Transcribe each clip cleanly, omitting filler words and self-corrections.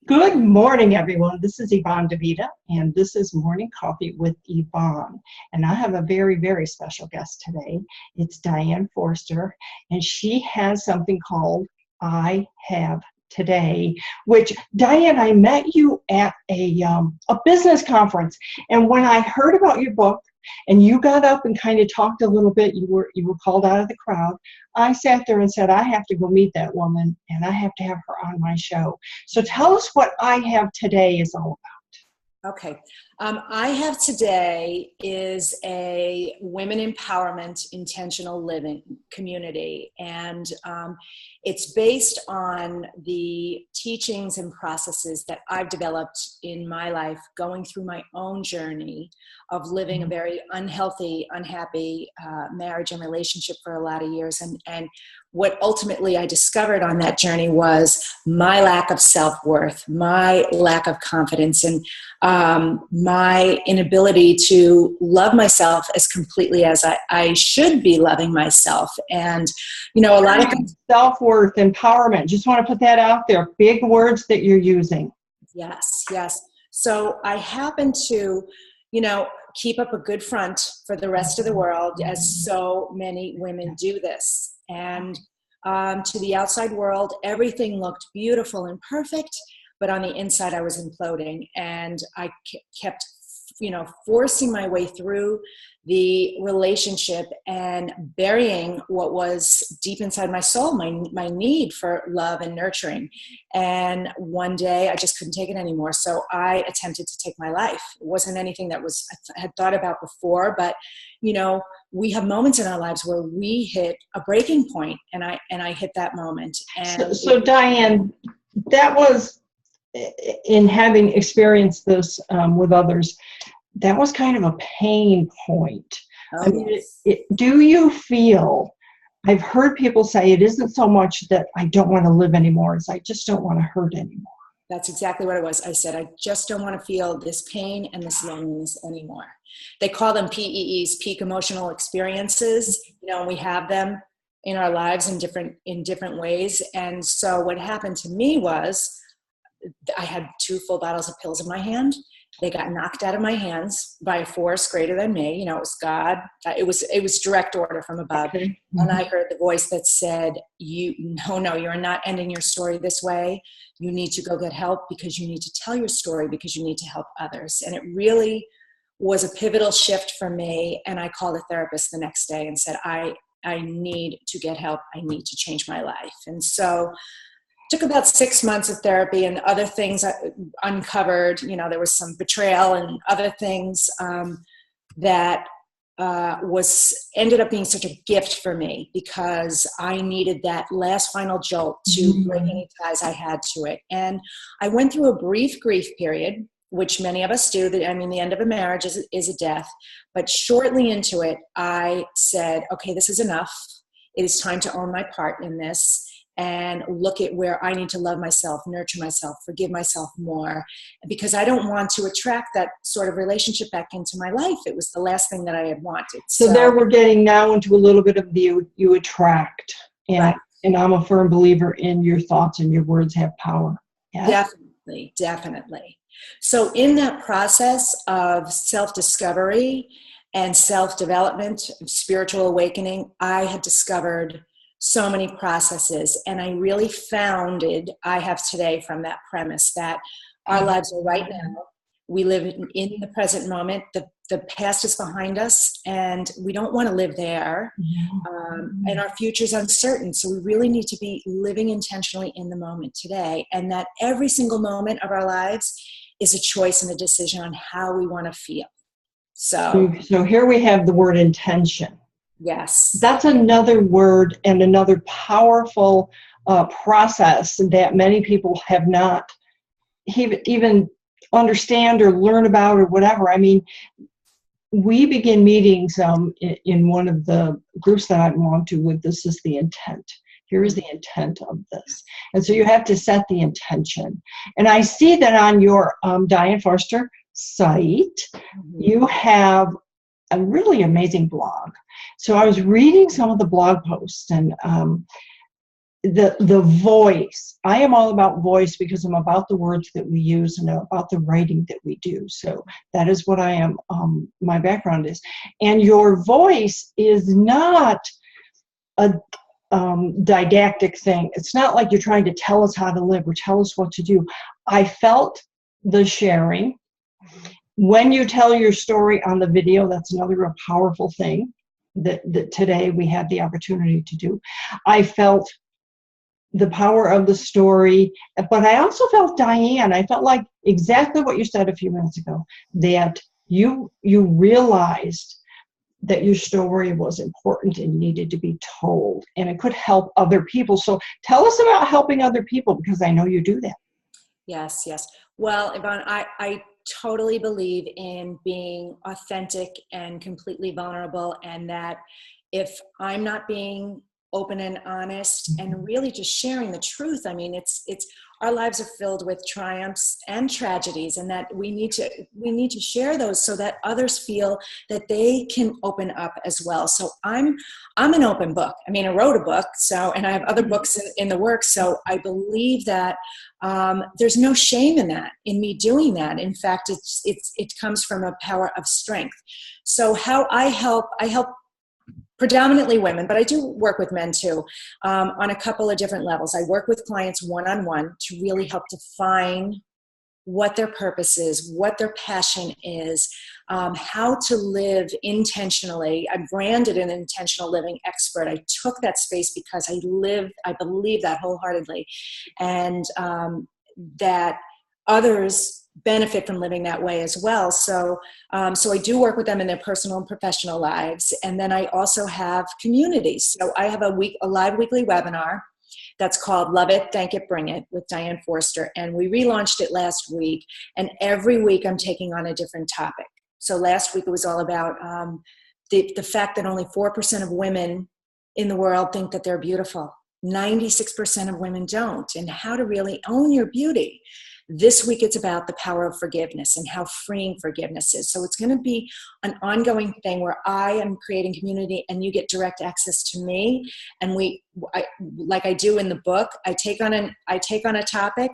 Good morning, everyone. This is Yvonne DeVita, and this is Morning Coffee with Yvonne. And I have a very, very special guest today. It's Diane Forster, and she has something called I Have Today, which, Diane, I met you at a business conference. And when I heard about your book, and you got up and kind of talked a little bit, you were called out of the crowd. I sat there and said, I have to go meet that woman, and I have to have her on my show. So tell us what I Have Today is all Okay. I Have Today is a women empowerment intentional living community. And it's based on the teachings and processes that I've developed in my life, going through my own journey of living a very unhealthy, unhappy marriage and relationship for a lot of years. And what ultimately I discovered on that journey was my lack of self-worth, my lack of confidence, and my inability to love myself as completely as I should be loving myself. And, you know, a lot of things. Self-worth, empowerment, just want to put that out there. Big words that you're using. Yes, yes. So I happen to, keep up a good front for the rest of the world, as so many women do this. And to the outside world, everything looked beautiful and perfect, but on the inside I was imploding. And I kept, forcing my way through the relationship and burying what was deep inside my soul, my need for love and nurturing. And one day I just couldn't take it anymore. So I attempted to take my life. It wasn't anything that I had thought about before, but we have moments in our lives where we hit a breaking point, and I hit that moment. And so Diane, that was, in having experienced this with others, that was kind of a pain point. I mean, do you feel, I've heard people say it isn't so much that I don't want to live anymore, it's I just don't want to hurt anymore. That's exactly what it was. I said, I just don't want to feel this pain and this loneliness anymore. They call them PEEs, peak emotional experiences. We have them in our lives in different ways. And so what happened to me was I had 2 full bottles of pills in my hand. They got knocked out of my hands by a force greater than me. It was God. It was direct order from above. Okay. Mm-hmm. And I heard the voice that said, no, you're not ending your story this way. You need to go get help, because you need to tell your story, because you need to help others. And it really was a pivotal shift for me. And I called a therapist the next day and said, I need to get help. I need to change my life. And so took about 6 months of therapy, and other things I uncovered. There was some betrayal and other things that ended up being such a gift for me, because I needed that last final jolt to break any ties I had to it. And I went through a brief grief period, which many of us do. The end of a marriage is a death. But shortly into it, I said, okay, this is enough. It is time to own my part in this, and look at where I need to love myself, nurture myself, forgive myself more, because I don't want to attract that sort of relationship back into my life. It was the last thing that I had wanted. So there we're getting now into a little bit of the you attract. And, right. And I'm a firm believer in your thoughts and your words have power. Yes? Definitely. So in that process of self-discovery and self-development, spiritual awakening, I had discovered so many processes, and I really founded I Have Today from that premise that our lives are right now. We live in the present moment. The past is behind us, and we don't want to live there. And our future is uncertain. So we really need to be living intentionally in the moment today, and that every single moment of our lives is a choice and a decision on how we want to feel. So here we have the word intention. Yes. That's another word and another powerful process that many people have not even understand or learn about or whatever. I mean, we begin meetings in one of the groups that I belong to with this is the intent. Here is the intent of this. And so you have to set the intention. And I see that on your Diane Forster site, you have a really amazing blog. So I was reading some of the blog posts, and the voice. I am all about voice because I'm about the words that we use and about the writing that we do. So that is what I am, my background is. And your voice is not a didactic thing. It's not like you're trying to tell us how to live or tell us what to do. I felt the sharing. When you tell your story on the video, that's another real powerful thing that today we had the opportunity to do. I felt the power of the story, but I also felt Diane. I felt like exactly what you said a few minutes ago, that you realized that your story was important and needed to be told, and it could help other people. So tell us about helping other people, because I know you do that. Yes, yes. Well, Yvonne, I totally believe in being authentic and completely vulnerable, and that if I'm not being open and honest and really just sharing the truth, I mean, it's our lives are filled with triumphs and tragedies, and that we need to share those so that others feel that they can open up as well. So I'm an open book. I mean, I wrote a book, and I have other books in the works. So I believe that there's no shame in me doing that. In fact, it comes from a power of strength. So how I help predominantly women, but I do work with men too, on a couple of different levels. I work with clients one-on-one to really help define what their purpose is, what their passion is, how to live intentionally. I'm branded an intentional living expert. I took that space because I believe that wholeheartedly, and that others benefit from living that way as well. So I do work with them in their personal and professional lives. And then I also have communities. So I have a live weekly webinar that's called Love It, Thank It, Bring It with Diane Forster. And we relaunched it last week. And every week I'm taking on a different topic. So last week it was all about the fact that only 4% of women in the world think that they're beautiful. 96% of women don't, and how to really own your beauty. This week, it's about the power of forgiveness and how freeing forgiveness is. So it's going to be an ongoing thing where I am creating community and you get direct access to me. And like I do in the book, I take on a topic,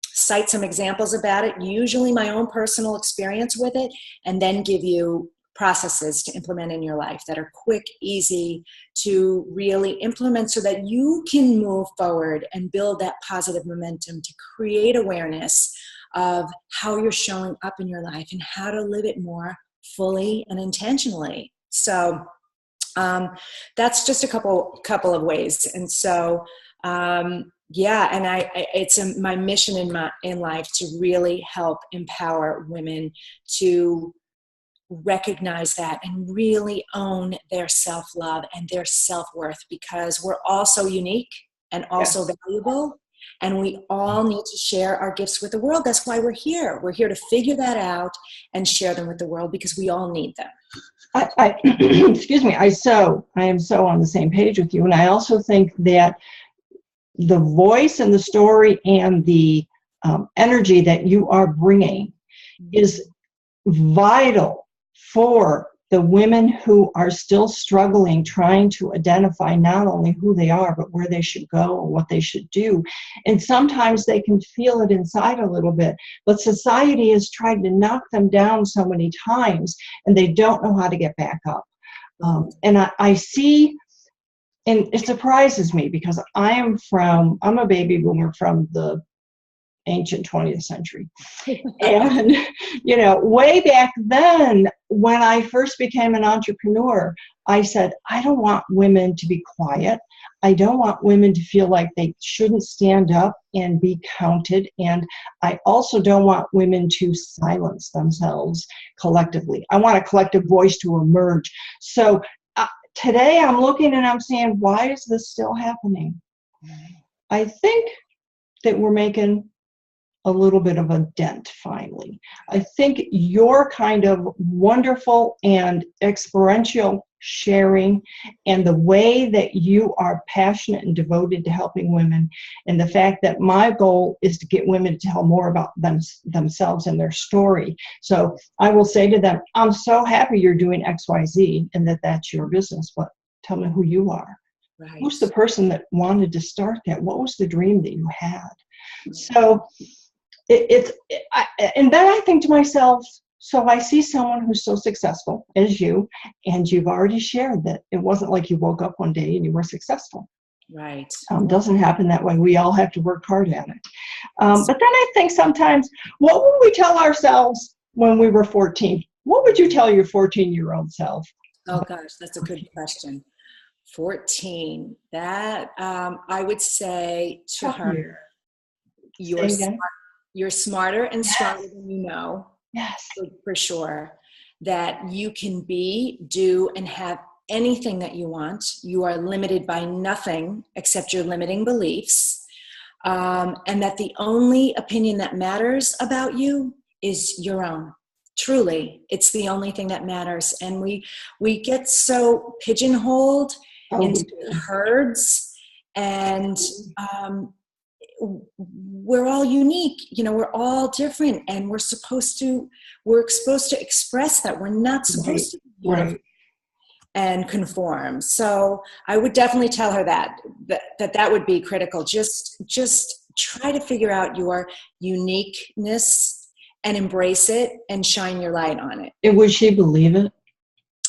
cite some examples about it, usually my own personal experience with it, and then give you processes to implement in your life that are quick, easy to really implement so that you can move forward and build that positive momentum to create awareness of how you're showing up in your life and how to live it more fully and intentionally. So that's just a couple of ways. And so, yeah, and it's my mission in life to really help empower women to recognize that and really own their self-love and their self-worth, because we're all so unique and also valuable, and we all need to share our gifts with the world. That's why we're here. We're here to figure that out and share them with the world, because we all need them. I excuse me, I am so on the same page with you. And I also think that the voice and the story and the energy that you are bringing is vital for the women who are still struggling, trying to identify not only who they are, but where they should go and what they should do. And sometimes they can feel it inside a little bit, but society has tried to knock them down so many times, and they don't know how to get back up. And I see, and it surprises me because I'm a baby boomer from the ancient 20th century. And, way back then, when I first became an entrepreneur, I said, I don't want women to be quiet. I don't want women to feel like they shouldn't stand up and be counted. And I also don't want women to silence themselves collectively. I want a collective voice to emerge. So today I'm looking and I'm saying, why is this still happening? I think that we're making a little bit of a dent finally. I think your kind of wonderful and experiential sharing and the way that you are passionate and devoted to helping women, and the fact that my goal is to get women to tell more about themselves and their story. So I will say to them, I'm so happy you're doing XYZ and that's your business, but tell me who you are. Right. Who's the person that wanted to start that? What was the dream that you had? So and then I think to myself, so I see someone who's so successful as you, and you've already shared that it wasn't like you woke up one day and you were successful. Right. Doesn't happen that way. We all have to work hard at it. But then I think sometimes, what would we tell ourselves when we were 14? What would you tell your 14-year-old self? Oh gosh, that's a good question. 14. That I would say to Tough her, year. you're Say again. you're smarter and Yes. stronger than you know, Yes. for sure. That you can be, do, and have anything that you want. You are limited by nothing except your limiting beliefs. And that the only opinion that matters about you is your own. Truly, it's the only thing that matters. And we get so pigeonholed into herds, and we're all unique. You know, we're all different, and we're supposed to express that. We're not supposed to be uniform and conform. So I would definitely tell her that would be critical. Just try to figure out your uniqueness and embrace it and shine your light on it. And would she believe it?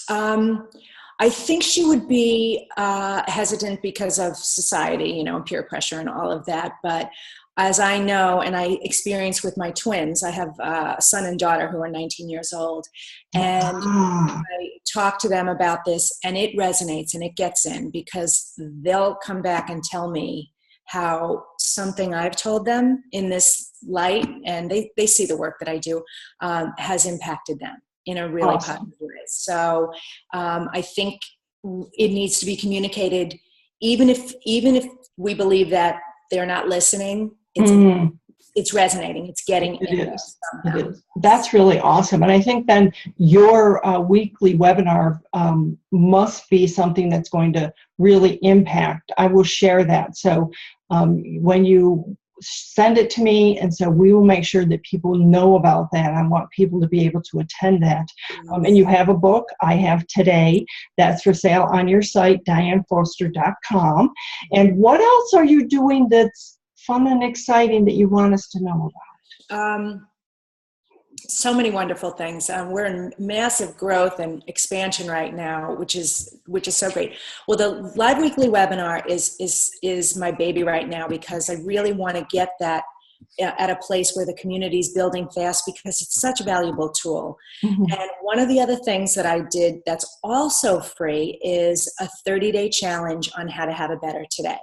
I think she would be hesitant because of society, you know, peer pressure and all of that. But as I know, and I experience with my twins, I have a son and daughter who are 19 years old. And I talk to them about this, and it resonates and it gets in, because they'll come back and tell me how something I've told them in this light, and they see the work that I do, has impacted them in a really positive way. So I think it needs to be communicated, even if we believe that they're not listening. It's resonating. It's getting in. It is. That's really awesome. And I think then your weekly webinar must be something that's going to really impact. I will share that. So when you send it to me, and so we will make sure that people know about that. I want people to be able to attend that. And you have a book, I Have Today, that's for sale on your site, dianeforster.com. And what else are you doing that's fun and exciting that you want us to know about? So many wonderful things. We're in massive growth and expansion right now, which is so great. Well, the live weekly webinar is my baby right now, because I really want to get that at a place where the community is building fast, because it's such a valuable tool. And one of the other things that I did that's also free is a 30-day challenge on how to have a better today.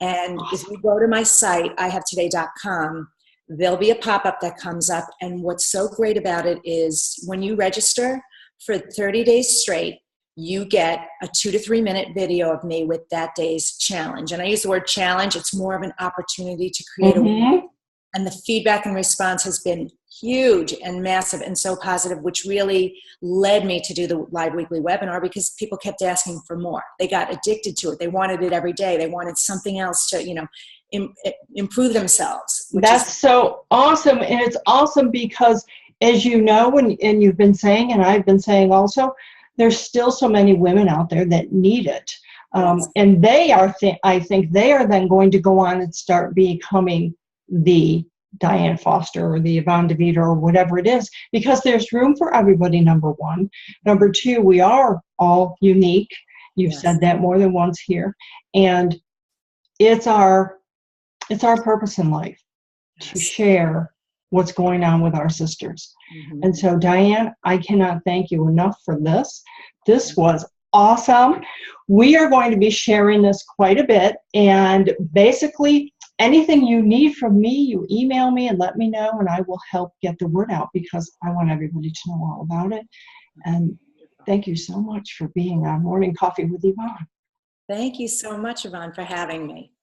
And if you go to my site, ihavetoday.com, there'll be a pop-up that comes up. And what's so great about it is when you register for 30 days straight, you get a 2 to 3 minute video of me with that day's challenge. And I use the word challenge. It's more of an opportunity to create a win. And the feedback and response has been huge and massive and so positive, which really led me to do the live weekly webinar, because people kept asking for more. They got addicted to it. They wanted it every day. They wanted something else to, you know, improve themselves. That's so awesome. And it's awesome because, as you know, and you've been saying, and I've been saying also, there's still so many women out there that need it. And they are, I think they are then going to go on and start becoming the Diane Foster or the Yvonne DeVita or whatever it is, because there's room for everybody, number one. Number two, we are all unique. You've said that more than once here. And it's our purpose in life to share what's going on with our sisters. And so, Diane, I cannot thank you enough for this. This was awesome. We are going to be sharing this quite a bit, and basically anything you need from me, you email me and let me know, and I will help get the word out, because I want everybody to know all about it. And thank you so much for being on Morning Coffee with Yvonne. Thank you so much, Yvonne, for having me.